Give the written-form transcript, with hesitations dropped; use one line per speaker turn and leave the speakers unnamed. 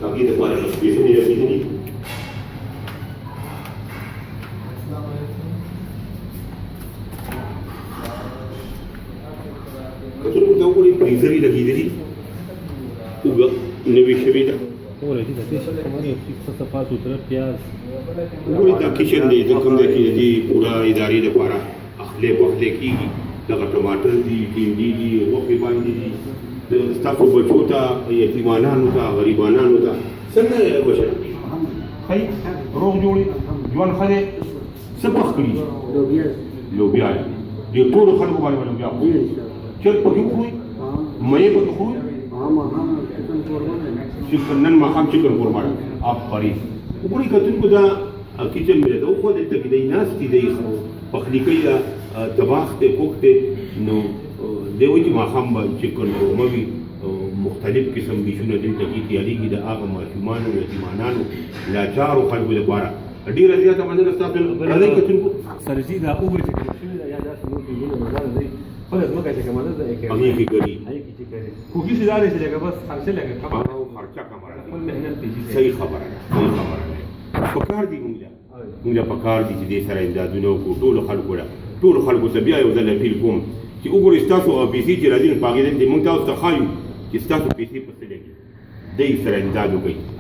هغې دپاره سپېڅلې رسېدلي که څوک ورته وګورئ فریزر یې لګېدلي اوږه نوې شوې ده وګورئ دا کچن دی دا کوم دی چې د دې پوره ادارې دپاره اخلی پخلی کېږي دغه ټماټر دي ټنډې دي غوښې باندې دي ستاسو بچو ته یتیمانانو ته غریبانانو ته څنګه بشر ښایي روغ جوړې ژوند ښه دی څه پخ کړي لوبیا دې ټولو خلکو باندې به لوبیا خوري چرګ پکې وخورئ مېوې پکې خورئ چکن نن ماښام چکن قورمه ده آفرین وګورئ کتونکو دا کچن مې ده خو دلته کې دی ناستې دی پخلی کوي دا طباخ دی کوک دی نو دی وایي چې ماښام به چکن قورمه وي مختلف قسم ډیشونه دلته کې تیارېږي د هغه ماشومانو یتیمانانو لاچارو خلکو لپاره ډېره زیاته مننه ستاسو راځئ کتونکو
سرجي دا اوګړي چې کوم شوي ده یا داسې نور دې نظر دی خپله ځمکه چې کومه ده د
هغې کې ګري
هغې کې چې کوي کوکي چې دا دی چې لکه بس خرچه لکه کمه
او خرچه کمه
خپل
راځي
محنت پېژي
صحیح خبره ده صحیح خبره ده پکار دي موږ له موږ له پکار دي چې دې سره امدادونه وکړو ټولو خلکو له ټولو خلکو ته بیا یو ځل اپیل کوم چې وګورئ ستاسو پیسې چې راځي نو په هغې موږ تاسو ته ښایو چې ستاسو پیسې په څه لګي دې سره امداد وکړئ